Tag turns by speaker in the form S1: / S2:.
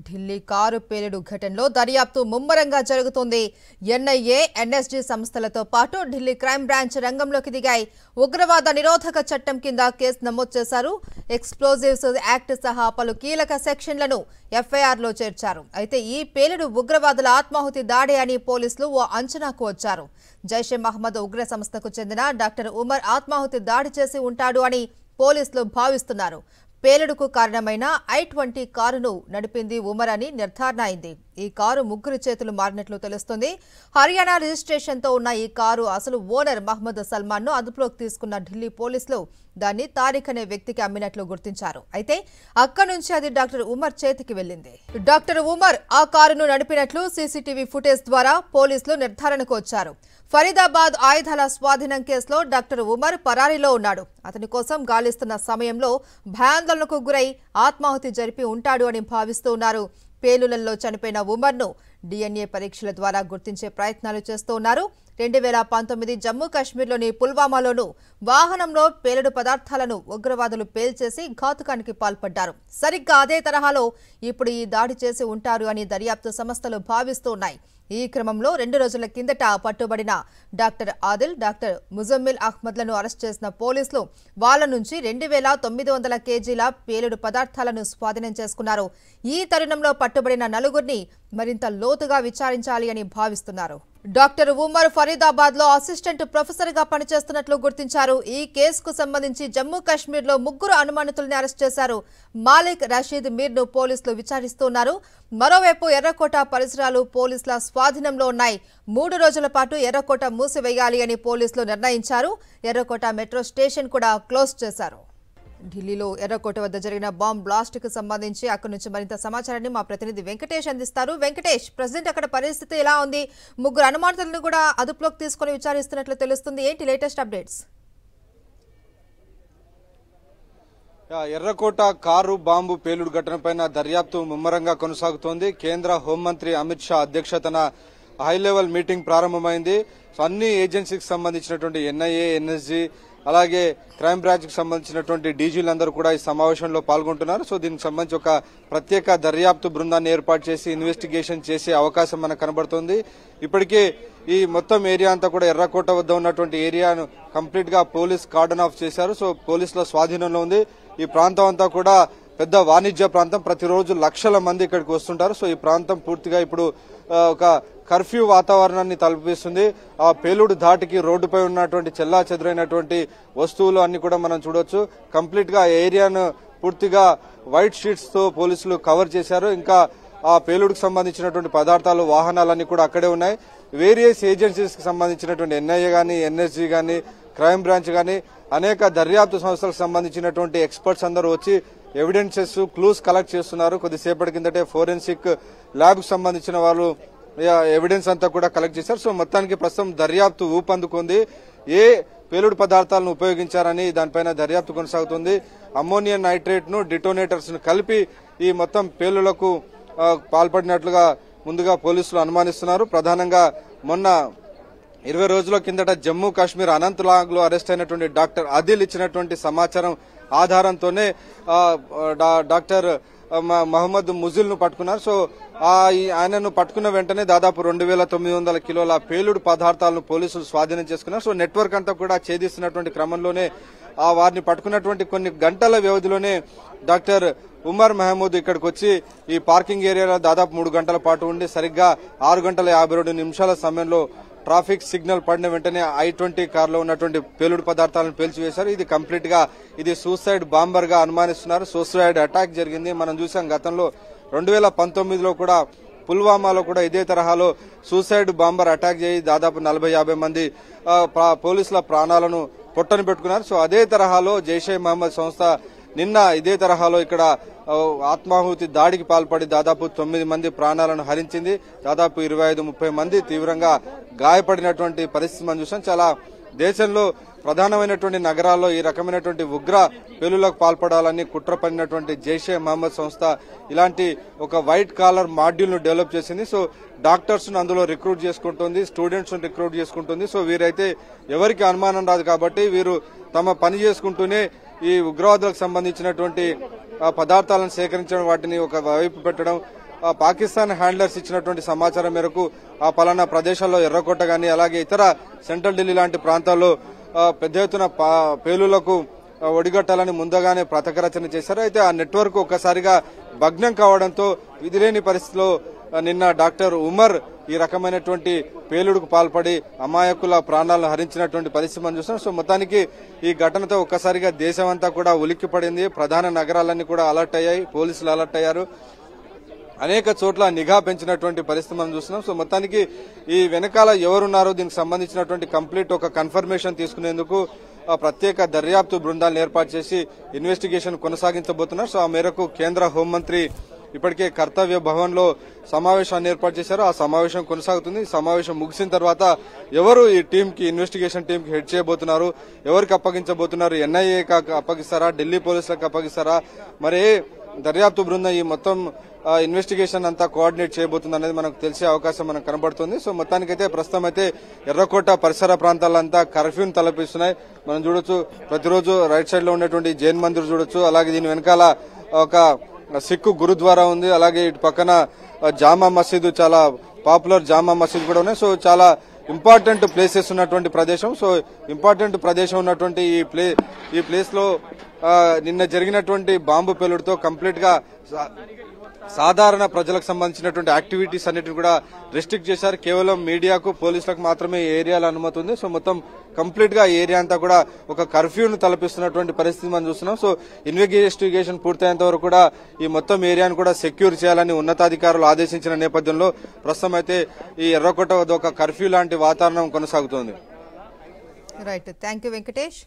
S1: Delhi car పేలుడు ఘటనలో దర్యాప్తు ముమ్మరంగా జరుగుతోంది. ఎన్ఐఏ, ఎన్ఎస్జీ సంస్థలతో పాటు ఢిల్లీ క్రైమ్ బ్రాంచ్ రంగంలోకి దిగాయి. ఉగ్రవాద నిరోధక చట్టం కింద కేసు నమోదు చేశారు. ఎక్స్ప్లోజివ్స్ యాక్ట్ సహా పలు కీలక సెక్షన్లను ఎఫ్ఐఆర్లో చేర్చారు. అయితే ఈ పేలుడు ఉగ్రవాదుల ఆత్మాహుతి దాడి అని పోలీసులు ఓ అంచనాకు వచ్చారు. జైషే మహమ్మద్ ఉగ్ర సంస్థకు చెందిన డాక్టర్ ఉమర్ ఆత్మాహుతి దాడి చేసి ఉంటాడు అని పోలీసులు భావిస్తున్నారు. పేలుడుకు కారణమైన I-20 కారును నడిపింది ఉమర్ అని నిర్ధారణ అయింది. ఈ కారు ముగ్గురు చేతులు మారినట్లు తెలుస్తుంది. హర్యానా రిజిస్ట్రేషన్తో ఉన్న ఈ కారు అసలు ఓనర్ మహమ్మద్ సల్మాన్ ను అదుపులోకి తీసుకున్న ఢిల్లీ పోలీసులు దాన్ని తారిక్ అనే వ్యక్తికి అమ్మినట్లు గుర్తించారు. అయితే అక్కడి నుంచి అది డాక్టర్ ఉమర్ చేతికి వెళ్లింది. డాక్టర్ ఉమర్ ఆ కారును నడిపినట్లు సీసీటీవీ ఫుటేజ్ ద్వారా పోలీసులు నిర్ధారణకు వచ్చారు. ఫరీదాబాద్ ఆయుధాల స్వాధీనం కేసులో డాక్టర్ ఉమర్ పరారీలో ఉన్నాడు. అతని కోసం గాలిస్తున్న సమయంలో భయాందోళనకు గురై ఆత్మాహుతి జరిపి ఉంటాడు అని భావిస్తూ ఉన్నారు. పేలుళ్లలో చనిపోయిన ఉమర్ను DNA పరీక్షల ద్వారా గుర్తించే ప్రయత్నాలు చేస్తూ ఉన్నారు. 2019 జమ్మూ కాశ్మీర్లోని పుల్వామాలోనూ వాహనంలో పేలుడు పదార్థాలను ఉగ్రవాదులు పేల్చేసి ఘాతుకానికి పాల్పడ్డారు. సరిగ్గా అదే తరహాలో ఇప్పుడు ఈ దాడి చేసి ఉంటారు అని దర్యాప్తు సంస్థలు భావిస్తూ ఉన్నాయి. ఈ క్రమంలో 2 రోజుల కిందట పట్టుబడిన డాక్టర్ ఆదిల్, డాక్టర్ ముజమ్మిల్ అహ్మద్లను అరెస్ట్ చేసిన పోలీసులు వాళ్ల నుంచి 2900 కేజీల పేలుడు పదార్థాలను స్వాధీనం చేసుకున్నారు. ఈ తరుణంలో పట్టుబడిన నలుగురిని మరింత లోతుగా విచారించాలి అని భావిస్తున్నారు. డాక్టర్ ఉమర్ ఫరీదాబాద్ లో అసిస్టెంట్ ప్రొఫెసర్ గా పనిచేస్తున్నట్లు గుర్తించారు. ఈ కేసుకు సంబంధించి జమ్మూ కాశ్మీర్ లో 3 అనుమానితుల్ని అరెస్ట్ చేశారు. మాలిక్, రషీద్, మీర్ ను పోలీసులు విచారిస్తున్నారు. మరోవైపు ఎర్రకోట పరిసరాలు పోలీసుల స్వాధీనంలో ఉన్నాయి. 3 రోజుల పాటు ఎర్రకోట మూసివేయాలి అని పోలీసులు నిర్ణయించారు. ఎర్రకోట మెట్రో స్టేషన్ కూడా క్లోజ్ చేశారు. ఢిల్లీలో ఎర్రకోట వద్ద జరిగిన బాంబ్ బ్లాస్ట్ కు సంబంధించి అక్కడి నుంచి మరింత సమాచారాన్ని మా ప్రతినిధి వెంకటేష్ అందిస్తారు. వెంకటేష్, ప్రెసిడెంట్ అక్కడ పరిస్థితి ఎలా ఉంది? 3 అనుమానితులను కూడా అదుపులోకి తీసుకుని విచారిస్తున్నట్లు తెలుస్తుంది. ఏంటి లేటెస్ట్ అప్డేట్స్?
S2: ఎర్రకోట కారు బాంబు పేలుడు ఘటనపైన దర్యాప్తు ముమ్మరంగా కొనసాగుతోంది. కేంద్ర హోంమంత్రి అమిత్ షా అధ్యక్షతన హై లెవెల్ మీటింగ్ ప్రారంభమైంది. అన్ని ఏజెన్సీకి సంబంధించినటువంటి ఎన్ఐఏ, ఎన్ఎస్జీ అలాగే క్రైమ్ బ్రాంచ్ కి సంబంధించినటువంటి డీజీలందరూ కూడా ఈ సమావేశంలో పాల్గొంటున్నారు. సో దీనికి సంబంధించి ఒక ప్రత్యేక దర్యాప్తు బృందాన్ని ఏర్పాటు చేసి ఇన్వెస్టిగేషన్ చేసే అవకాశం మనకు కనబడుతోంది. ఇప్పటికే ఈ మొత్తం ఏరియా అంతా కూడా ఎర్రకోట వద్ద ఉన్నటువంటి ఏరియాను కంప్లీట్ గా పోలీస్ కార్డన్ ఆఫ్ చేశారు. సో పోలీసుల స్వాధీనంలో ఉంది. ఈ ప్రాంతం అంతా కూడా పెద్ద వాణిజ్య ప్రాంతం. ప్రతిరోజు లక్షల మంది ఇక్కడికి వస్తుంటారు. సో ఈ ప్రాంతం పూర్తిగా ఇప్పుడు ఒక కర్ఫ్యూ వాతావరణాన్ని తలపిస్తుంది. ఆ పేలుడు ధాటికి రోడ్డుపై ఉన్నటువంటి చెల్లా చెదురైనటువంటి వస్తువులు అన్ని కూడా మనం చూడొచ్చు. కంప్లీట్ గా ఏరియాను పూర్తిగా వైట్ షీట్స్ తో పోలీసులు కవర్ చేశారు. ఇంకా ఆ పేలుడుకు సంబంధించినటువంటి పదార్థాలు, వాహనాలన్నీ కూడా అక్కడే ఉన్నాయి. వేరియస్ ఏజెన్సీస్ కి సంబంధించినటువంటి ఎన్ఐఏ గానీ, ఎన్ఎస్జీ గానీ, క్రైమ్ బ్రాంచ్ గానీ అనేక దర్యాప్తు సంస్థలకు సంబంధించినటువంటి ఎక్స్పర్ట్స్ అందరూ వచ్చి ఎవిడెన్సెస్, క్లూస్ కలెక్ట్ చేస్తున్నారు. కొద్దిసేపటి కిందటే ఫోరెన్సిక్ ల్యాబ్ కు సంబంధించిన వాళ్ళు ఎవిడెన్స్ అంతా కూడా కలెక్ట్ చేశారు. సో మొత్తానికి ప్రస్తుతం దర్యాప్తు ఊపందుకుంది. ఏ పేలుడు పదార్థాలను ఉపయోగించారని దానిపైన దర్యాప్తు కొనసాగుతుంది. అమ్మోనియం నైట్రేట్ ను, డిటోనేటర్స్ ను కలిపి ఈ మొత్తం పేలుళ్లకు పాల్పడినట్లుగా ముందుగా పోలీసులు అనుమానిస్తున్నారు. ప్రధానంగా మొన్న 20 రోజుల కిందట జమ్మూ కాశ్మీర్ అనంతనాగ్ లో అరెస్ట్ అయినటువంటి డాక్టర్ ఆదిల్ ఇచ్చినటువంటి సమాచారం ఆధారంతోనే డాక్టర్ మహమ్మద్ ముజిల్ ను పట్టుకున్నారు. సో ఆయనను పట్టుకున్న వెంటనే దాదాపు 2900 కిలోల పేలుడు పదార్థాలను పోలీసులు స్వాధీనం చేసుకున్నారు. సో నెట్వర్క్ అంతా కూడా ఛేదిస్తున్నటువంటి క్రమంలోనే వారిని పట్టుకున్నటువంటి కొన్ని గంటల వ్యవధిలోనే డాక్టర్ ఉమర్ మహమూద్ ఇక్కడికి వచ్చి ఈ పార్కింగ్ ఏరియాలో దాదాపు 3 గంటల పాటు ఉండి సరిగ్గా 6:52 సమయంలో ట్రాఫిక్ సిగ్నల్ పడిన వెంటనే I-20 కారులో ఉన్నటువంటి పేలుడు పదార్థాలను పేల్చివేశారు. ఇది కంప్లీట్ గా ఇది సూసైడ్ బాంబర్ గా అనుమానిస్తున్నారు. సూసైడ్ అటాక్ జరిగింది. మనం చూసాం గతంలో 2019లో కూడా పుల్వామాలో కూడా ఇదే తరహాలో సూసైడ్ బాంబర్ అటాక్ చేసి దాదాపు 40-50 మంది పోలీసుల ప్రాణాలను పొట్టను పెట్టుకున్నారు. సో అదే తరహాలో జైషే మహమ్మద్ సంస్థ నిన్న ఇదే తరహాలో ఇక్కడ ఆత్మాహుతి దాడికి పాల్పడి దాదాపు 9 మంది ప్రాణాలను హరించింది. దాదాపు 25-30 మంది తీవ్రంగా గాయపడినటువంటి పరిస్థితి మనం చూసాం. చాలా దేశంలో ప్రధానమైనటువంటి నగరాల్లో ఈ రకమైనటువంటి ఉగ్ర పేలుళ్లకు పాల్పడాలని కుట్ర పడినటువంటి జైషే మహమ్మద్ సంస్థ ఇలాంటి ఒక వైట్ కాలర్ మాడ్యూల్ ను డెవలప్ చేసింది. సో డాక్టర్స్ ను అందులో రిక్రూట్ చేసుకుంటుంది, స్టూడెంట్స్ ను రిక్రూట్ చేసుకుంటుంది. సో వీరైతే ఎవరికి అనుమానం రాదు కాబట్టి వీరు తమ పని చేసుకుంటూనే ఈ ఉగ్రవాదులకు సంబంధించినటువంటి పదార్థాలను సేకరించడం, వాటిని ఒక వైపు పెట్టడం, పాకిస్తాన్ హ్యాండ్లర్స్ ఇచ్చినటువంటి సమాచారం మేరకు ఆ పలానా ప్రదేశాల్లో ఎర్రకోట గాని అలాగే ఇతర సెంట్రల్ ఢిల్లీ లాంటి ప్రాంతాల్లో పెద్ద ఎత్తున పేలులకు ఒడిగట్టాలని ముందుగానే పథక రచన చేశారు. అయితే ఆ నెట్వర్క్ ఒక్కసారిగా భగ్నం కావడంతో విధిలేని పరిస్థితిలో నిన్న డాక్టర్ ఉమర్ ఈ రకమైనటువంటి పేలుడుకు పాల్పడి అమాయకుల ప్రాణాలను హరించినటువంటి పరిస్థితి మనం చూస్తున్నాం. సో మొత్తానికి ఈ ఘటనతో ఒక్కసారిగా దేశమంతా కూడా ఉలిక్కిపడింది. ప్రధాన నగరాలన్నీ కూడా అలర్ట్ అయ్యాయి, పోలీసులు అలర్ట్ అయ్యారు. అనేక చోట్ల నిఘా పెంచినటువంటి పరిస్థితి మనం చూస్తున్నాం. సో మొత్తానికి ఈ వెనకాల ఎవరున్నారో దీనికి సంబంధించినటువంటి కంప్లీట్ ఒక కన్ఫర్మేషన్ తీసుకునేందుకు ప్రత్యేక దర్యాప్తు బృందాలను ఏర్పాటు చేసి ఇన్వెస్టిగేషన్ కొనసాగించబోతున్నారు. సో ఆ మేరకు కేంద్ర హోంమంత్రి ఇప్పటికే కర్తవ్య భవన్ లో సమావేశాన్ని ఏర్పాటు చేశారు. ఆ సమావేశం కొనసాగుతుంది. ఈ సమావేశం ముగిసిన తర్వాత ఎవరు ఈ టీం కి ఇన్వెస్టిగేషన్ టీం కి హెడ్ చేయబోతున్నారు, ఎవరికి అప్పగించబోతున్నారు, ఎన్ఐఏకి అప్పగిస్తారా, ఢిల్లీ పోలీసులకు అప్పగిస్తారా, మరి దర్యాప్తు బృందం ఈ మొత్తం ఇన్వెస్టిగేషన్ అంతా కోఆర్డినేట్ చేయబోతుంది అనేది మనకు తెలిసే అవకాశం మనకు కనబడుతుంది. సో మొత్తానికైతే ప్రస్తుతం అయితే ఎర్రకోట పరిసర ప్రాంతాలంతా కర్ఫ్యూని తలపిస్తున్నాయి. మనం చూడొచ్చు, ప్రతిరోజు రైట్ సైడ్ లో ఉన్నటువంటి జైన్ మందిర్ చూడొచ్చు. అలాగే దీని వెనకాల ఒక సిక్కు గురుద్వారా ఉంది. అలాగే ఇటు పక్కన జామా మసీదు, చాలా పాపులర్ జామా మసీదు కూడా ఉన్నాయి. సో చాలా ఇంపార్టెంట్ ప్లేసెస్ ఉన్నటువంటి ప్రదేశం. సో ఇంపార్టెంట్ ప్రదేశం ఉన్నటువంటి ఈ ప్లేస్ లో నిన్న జరిగినటువంటి బాంబు పేలుడుతో కంప్లీట్ గా సాధారణ ప్రజలకు సంబంధించినటువంటి యాక్టివిటీస్ అన్నిటిని కూడా రెస్ట్రిక్ట్ చేశారు. కేవలం మీడియాకు, పోలీసులకు మాత్రమే ఈ ఏరియాలో అనుమతి ఉంది. సో మొత్తం కంప్లీట్ గా ఏరియా అంతా కూడా ఒక కర్ఫ్యూను తలపిస్తున్నటువంటి పరిస్థితి మనం చూస్తున్నాం. సో ఇన్వెస్టిగేషన్ పూర్తయ్యేంత వరకు కూడా ఈ మొత్తం ఏరియాను కూడా సెక్యూర్ చేయాలని ఉన్నతాధికారులు ఆదేశించిన నేపథ్యంలో ప్రస్తుతం అయితే ఈ ఎర్రకోట వద్ద ఒక కర్ఫ్యూ లాంటి వాతావరణం కొనసాగుతోంది.
S1: Right, thank you Venkatesh.